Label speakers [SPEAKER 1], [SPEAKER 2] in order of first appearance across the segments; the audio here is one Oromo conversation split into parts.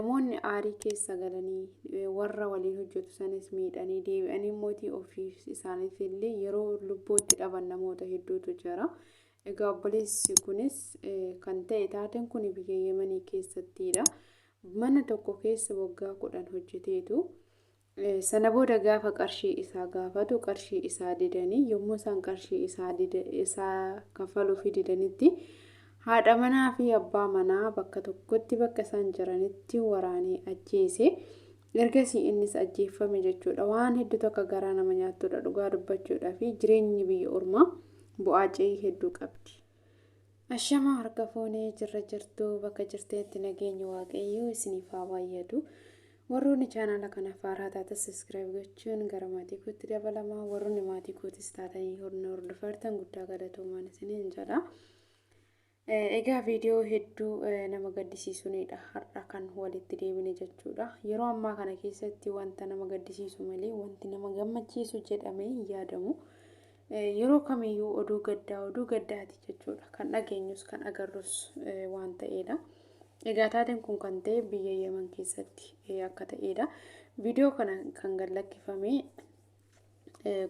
[SPEAKER 1] namoonni aarii keessa galanii warra waliin hojjetu sanis miidhanii deebi'anii mootii ofii isaaniif illee yeroo lubbootti dhaban namoota hedduutu jira. Egaa obboleessi kunis kan ta'e taateen kun biyya Yemenii keessattidha. Mana tokko keessa waggaa 10 hojjeteetu sana booda gaafa qarshii isaa gaafatu qarshii isaa didanii yommuu isaan qarshii isaa kafaluu didanitti haadha manaa fi abbaa manaa bakka tokkotti bakka isaan jiranitti waraanee ajjeese. Ergasii innis ajjeeffame jechuudha. Waan hedduu akka garaa nama nyaattudha dhugaa dubbachuudhaa fi jireenyi biyya ormaa bu'aa ce'ii hedduu qabdi. Ashama harka fuunee jirra jirtu bakka jirteetti nageenya waaqayyoo isiniif haa baay'atu. Warroonni chaanala kana faaraa taate subscribe gochuun gara maatii kootti dabalamaa. Warroonni maatii kootis taatanii hordoftan guddaa galatoomaa isiniin jedha. Egaa viidiyoo hedduu nama gaddisiisuunidha har'a kan walitti deebine jechuudha. Yeroo ammaa kana keessatti wanta nama gaddisiisu malee wanti nama gammachiisu jedhamee yaadamu. Yeroo kamiyyuu oduu gaddaati jechuudha. Kan dhageenyus kan agarrus waan ta'edha. Egaa taateen kun kan ta'e biyya Yemen keessatti akka ta'edha. Viidiyoo kana kan gallakkifame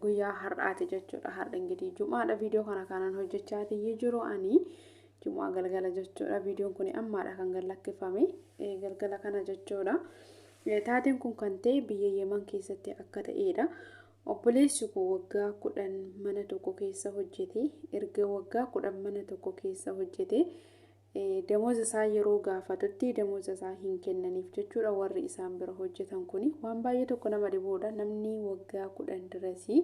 [SPEAKER 1] guyyaa har'aati jechuudha. Har'a ingirii Jumaadha. Viidiyoo kana kanan hojjechaa jiru ani Jumaa galgala jechuudha. Viidiyoon kun ammaadha kan gallakkifame galgala kana jechuudha. Taateen kun kan ta'e biyya Yemen keessatti akka ta'edha. Obboleessi kun waggaa 10 mana tokko keessa hojjete. Erga waggaa 10 mana tokko keessa hojjete damooza isaa yeroo gaafatutti damooza isaa hin kennaniif jechuudha. Warri isaan bira hojjetan kuni waan baay'ee tokko nama dhiboodha. Namni waggaa 10 dirasii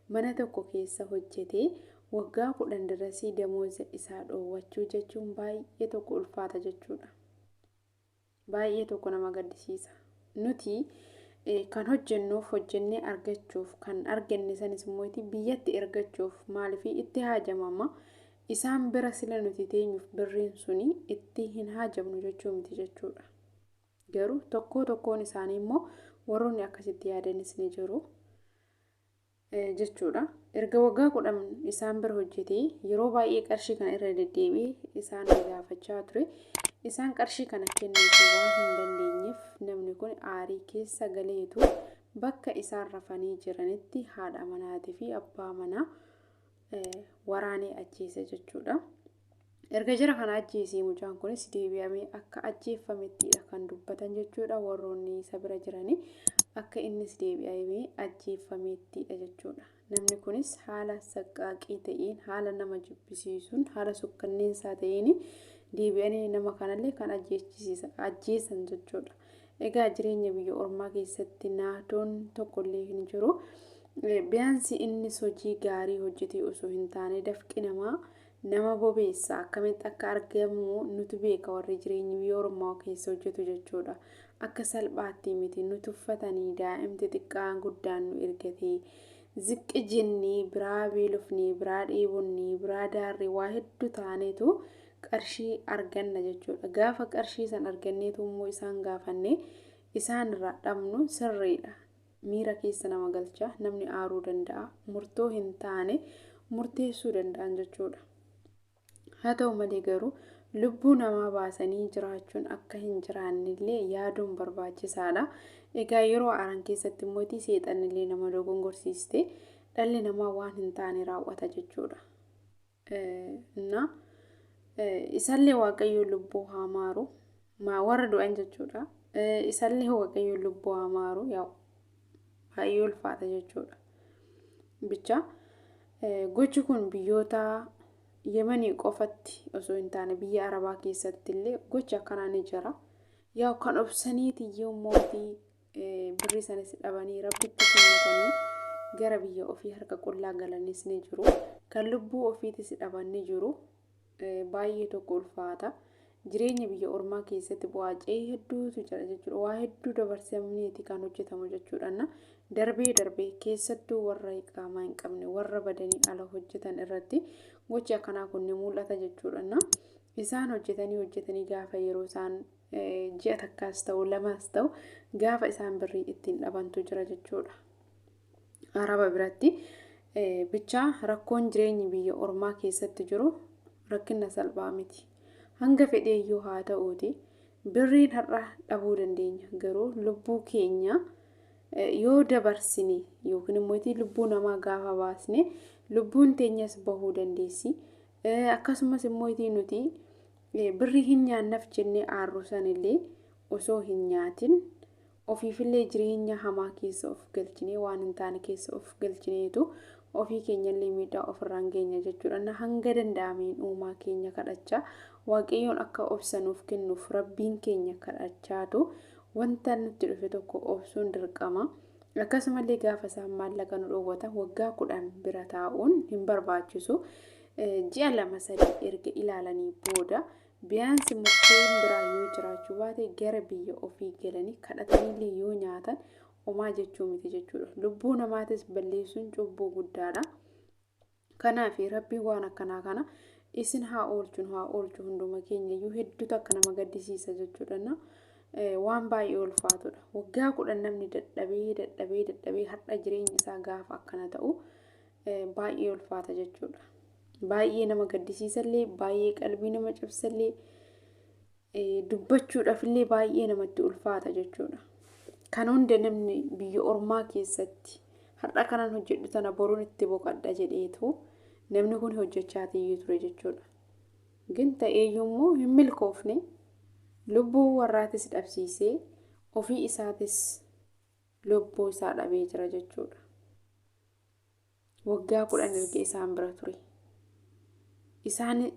[SPEAKER 1] mana tokko keessa hojjete waggaa 10 dirasii damooza isaa dhoowwachuu jechuun baay'ee tokko ulfaata jechuudha. Baay'ee tokko nama gaddisiisa. Nuti kan hojjennuuf hojjennee argachuuf kan arganne sanis immoo biyyatti ergachuuf maaliif itti haajamama. Isaan bira sila nuti teenyuuf birriin suni itti hin haajamnu jechuu miti jechuudha. Garuu tokkoon isaanii immoo warroonni akkasitti yaadanis ni jiru jechuudha. Erga waggaa 10 isaan bira hojjetee yeroo baay'ee qarshii kana irra deddeebi'ee isaan gaafachaa ture. Isaan qarshii kana kennuuf waan hin dandeenyeef namni kun aarii keessa galeetu bakka isaan rafanii jiranitti haadha manaatii fi abbaa manaa waraanee ajjeese jechuudha. Erga jara kana ajjeesee mucaan kunis deebi'amee akka ajjeeffamettidha kan dubbatan jechuudha. Warroonni isa bira jiranii akka innis deebi'amee ajjeeffamettidha jechuudha. Namni kunis haala saqqaaqii ta'een haala nama jibbisiisuun haala sukkanneensaa ta'een deebi'anii nama kanallee kan ajjeesan jechuudha. Egaa jireenya biyya ormaa keessatti naatoon tokkollee hin jiru. Biyaansi innis hojii gaarii hojjetee osoo hin taane dafqi nama bobeessa akkamitti akka argamu nuti beeka warri jireenya biyya ormaa keessa hojjetu jechuudha. Akka salphaatti miti nuti uffatanii daa'imti xiqqaan guddaan nu ergatee ziqqi jennee biraa beelofnee biraa dheebonnee biraa daarree waa hedduu taaneetu qarshii arganna jechuudha. Gaafa qarshii san arganneetu immoo isaan gaafanne isaan irraa dhabnu sirriidha. Miira keessa nama galcha. Namni aaruu danda'a. Murtoo hin taane murteessuu danda'an jechuudha. Haa ta'u malee garuu lubbuu namaa baasanii jiraachuun akka hin jiraannillee yaaduun barbaachisaadha. Egaa yeroo aaran keessatti immoo seexannillee nama dogongorsiiste dhalli namaa waan hin taane raawwata jechuudha. Isallee waaqayyo lubbuu haa maaru warra du'an jechuudha. Isallee waaqayyo lubbuu haa maaru yaa baay'ee ulfaata jechuudha. Bicha gochi kun biyyoota Yemenii qofatti osoo hin taane biyya Arabaa keessatti illee gocha akkanaa ni jira. Yaa kan obsaniiti mootii birrii sanis dhabanii rabbitti kennatanii gara biyya ofii harka qullaa galanis ni jiru. Kan lubbuu ofiitis dhaban ni jiru. Baay'ee tokko ulfaata. Jireenya biyya ormaa keessatti bu'aa ce'ii hedduutu jira jechuudha. Waa hedduu dabarsamneeti kan hojjetamu jechuudha. Darbee keessattuu warra qaamaa hin qabne warra badanii ala hojjetan irratti gochi akkanaa kun ni mul'ata jechuudha. Isaan hojjetanii gaafa yeroo isaan ji'a takkaas ta'u lamaas ta'u gaafa isaan birrii ittiin dhabantu jira jechuudha. Araba biratti bicha rakkoon jireenyi biyya ormaa keessatti jiru rakkina salphaa miti. Hanga fedheeyyuu haa ta'uuti birriin har'a dhabuu dandeenya garuu lubbuu keenya yoo dabarsine yookiin immoo lubbuu namaa gaafa baasne lubbuun teenyas bahuu dandeessi. Akkasumas immoo nuti birrii hin nyaannaaf jennee aarru sanillee osoo hin nyaatin ofiifillee jireenya hamaa keessa of galchinee waan hin taane keessa of galchineetu ofii keenyallee miidhaa ofirraan geenya jechuudha. Hanga danda'ameen uumaa keenya kadhachaa waaqayyoon akka obsanuuf kennuuf rabbiin keenya kadhachaatu wanta nutti dhufe tokko obsuun dirqama. Akkasumallee gaafa isaan maallaqa nu dhoowwatan waggaa 10 bira taa'uun hin barbaachisu. Ji'a 2-3 erga ilaalanii booda biyaansi mukkeen biraa yoo jiraachuu baate gara biyya ofii galanii kadhataniillee yoo nyaatan homaa jechuu miti jechuudha. Lubbuu namaatis balleessuun cubbuu guddaadha. Kanaaf rabbii waan akkanaa kana isin haa oolchu hunduma keenya iyyuu hedduutu akka nama gaddisiisa jechuudha. Waan baay'ee ulfaatudha. Waggaa 10 namni dadhabee har'a jireenya isaa gaafa akkana ta'u baay'ee ulfaata jechuudha. Baay'ee nama gaddisiisallee baay'ee qalbii nama cabsallee dubbachuudhaafillee baay'ee namatti ulfaata jechuudha. Kan hunda namni biyya ormaa keessatti har'a kanan hojjedhu tana boruun itti boqadha jedheetu namni kun hojjechaatii ture jechuudha. Gin ta'eeyyuummoo hin milkoofne lubbuu warraatis dhabsiisee ofii isaatis lubbuu isaa dhabee jira jechuudha. Waggaa 10 erga isaan bira ture.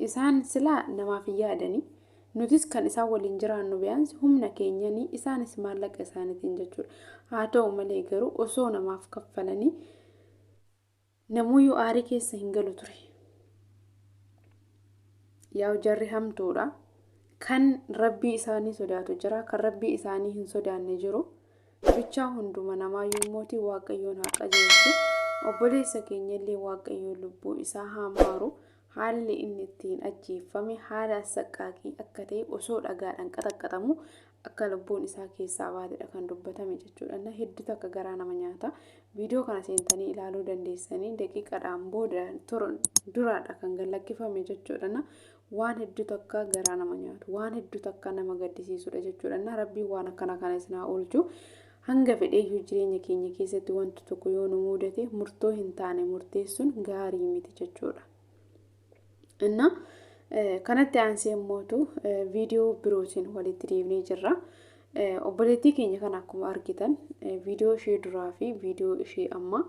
[SPEAKER 1] Isaan silaa namaaf yaadanii nutis kan isaan waliin jiraannu biyaansi humna keenyanii isaanis maallaqa isaaniitiin jechuudha. Haa ta'u malee garuu osoo namaaf kaffalanii namuyyuu aarii keessa hin galu ture. Yaa jarri hamtuudha. Kan rabbii isaanii sodaatu jira, kan rabbii isaanii hin sodaanne jiru. Bichaa hunduma namaayyuu mootii waaqayyoon haa qajeelchu. Obboleessa keenyallee waaqayyoon lubbuu isaa haa maaru. Haalli inni ittiin ajjeeffame haala saqqaaqii akka ta'e osoo dhagaadhaan qaxaqqatamu akka lubbuun isaa keessaa baatedha kan dubbatame jechuudha. Hedduutu akka garaa nama nyaata. Viidiyoo kana seentanii ilaaluu dandeessanii daqiiqaadhaan booda duraadha kan gallakkifame jechuudha. Waan hedduutu akka garaa nama nyaatu, waan hedduutu akka nama gaddisiisudha jechuudha. Rabbiin waan akkana kana isin haa oolchu. Hanga fedheeyyuu jireenya keenya keessatti wanti tokko yoo nu mudate murtoo hin taane murteessuun gaarii miti jechuudha. Kanatti aansee mootu viidiyoo birootiin walitti deebinee jirra. Obboleettii keenya kana akkuma argitan viidiyoo ishee duraa fi viidiyoo ishee amma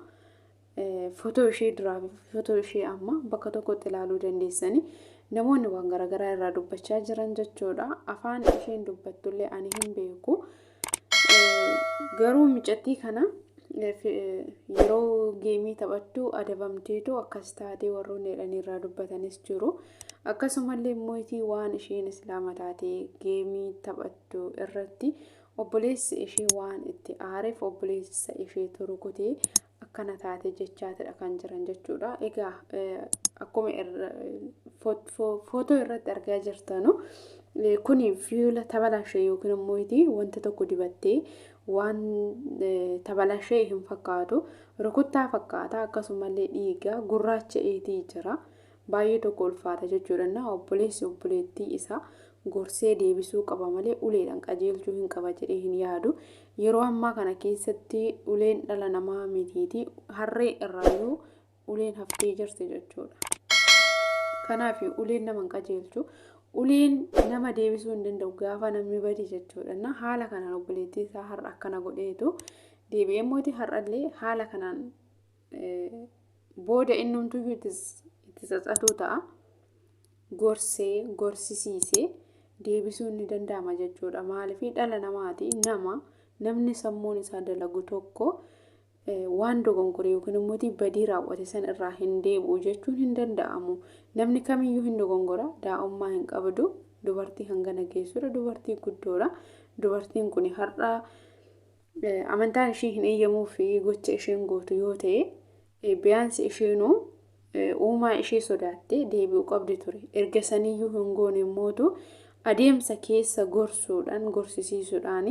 [SPEAKER 1] footoo ishee duraa fi footoo ishee amma bakka tokkotti ilaaluu dandeessanii namoonni waan garaagaraa irraa dubbachaa jiran jechuudha. Afaan isheen dubbattullee ani hin beeku. Garuu micattii kana yeroo geemii taphattu adabamteetu akkas taatee warroonni irraa dubbatanis jiru. Akkasumallee mootii waan isheen islaama taatee geemii taphattu irratti obboleessi ishee waan itti aareef obboleessa ishee turukutee akkana taate jechaatidha kan jiran jechuudha. Egaa akkuma footoo irratti argaa jirtanu kuni fiila tabalashee yookiin mootii wanta tokko dibattee waan tabalashee hin fakkaatu rukuttaa fakkaata. Akkasumallee dhiiga gurraacha eetii jira. Baay'ee tokko ulfaata jechuudha. Obboleessi obboleettii isaa gorsee deebisuu qaba malee uleedhaan qajeelchuu hin qaba jedhee hin yaadu. Yeroo ammaa kana keessatti uleen dhala namaa mitiiti harree irraayyuu uleen haftee jirti jechuudha. Kanaaf uleen nama hin qajeelchu. Uleen nama deebisuu hin danda'u gaafa namni badi jechuudha. Haala kanaan obboleettii isaa har'a akkana godheetu deebi'ee mootii har'allee haala kanaan booda innumtuyyuu itti tsatsatuu ta'a. Gorsee gorsisiisee deebisuun ni danda'ama jechuudha. Maaliif dhala namaati namni sammuun isaa dalagu tokko waan dogongore yookiin immoo badii raawwate san irraa hin deebi'u jechuun hin danda'amu. Namni kamiyyuu hin dogongora, daa'ummaa hin qabdu, dubartii hangana geessudha, dubartii guddoodha. Dubartiin kun har'a amantaan ishee hin eeyyamuu fi gocha isheen gootu yoo ta'e biyaansi isheenuu uumaa ishee sodaattee deebi'uu qabdi ture. Erga saniyyuu hin goone mootu adeemsa keessa gorsuudhaan gorsisiisuudhaan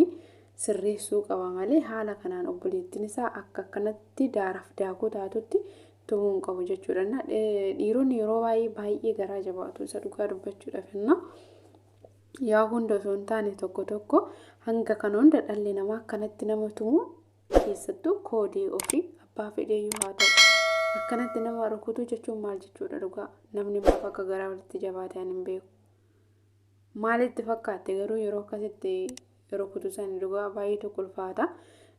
[SPEAKER 1] sirreessuu qaba malee haala kanaan obboleettiin isaa akka kanatti daaraaf daakuu taatutti tumuu hin qabu jechuudha. Dhiironni yeroo baay'ee garaa jabaatu isa dhugaa dubbachuudhaaf yaa hunda osoo hin taane tokko tokko hanga kana hunda dhalli namaa akkanatti nama tumu keessattuu koodii ofii abbaa fedhee yoo haa ta'u akkanatti nama rukutu jechuun maal jechuudha dhugaa namni maaf akka garaa walitti jabaate hin beeku. Maalitti fakkaate garuu yeroo akkasitti rukutu san dhugaa baay'ee tokko ulfaata.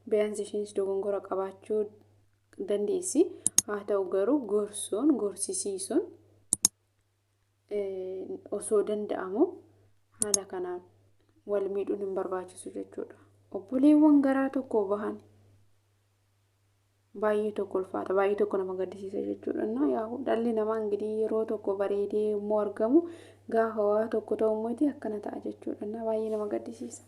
[SPEAKER 1] Biyyaansi ishiinis dogongora qabaachuu dandeessi. Haa ta'u garuu gorsisiisuun osoo danda'amu haala kanaan wal miidhuun hin barbaachisu jechuudha. Obboleewwan garaa tokko bahan baay'ee tokko ulfaata baay'ee tokko nama gaddisiisa jechuudha. Yaa dhalli namaa ingirii yeroo tokko bareedee immoo argamu gaafa waa tokko ta'u immoo akkana ta'a jechuudha. Baay'ee nama gaddisiisa.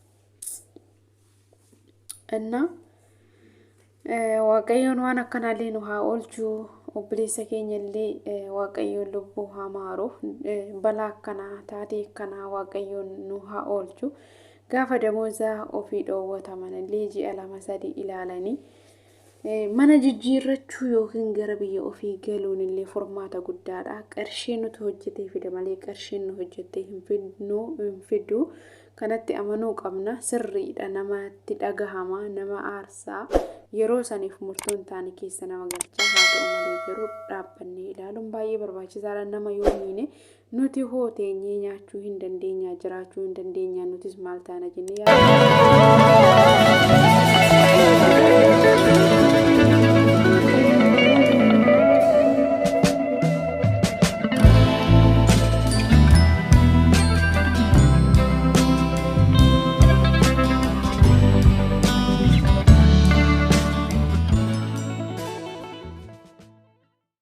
[SPEAKER 1] Waaqayyoon waan akkanaallee nu haa oolchuu obboleessa keenya illee waaqayyoon lubbuu haa maaruuf balaa akkanaa taatee akkanaa waaqayyoon nu haa oolchuu gaafa damooza ofii dhoowwataman illee ji'a 2-3 ilaalanii mana jijjiirrachuu yookiin gara biyya ofii galuun illee furmaata guddaadha. Qarshiin nuti hojjetee fide malee qarshiin nu hojjettee hin fidu kanatti amanuu qabna. Sirriidha namatti dhagahama nama aarsaa yeroo saniif murtoon taane keessa nama galchaa haa ta'u malee garuu dhaabbannee ilaaluun baay'ee barbaachisaadha. Nama yoo miine nuti hoo teenyee nyaachuu hin dandeenya jiraachuu hin dandeenya nutis maal taana jennee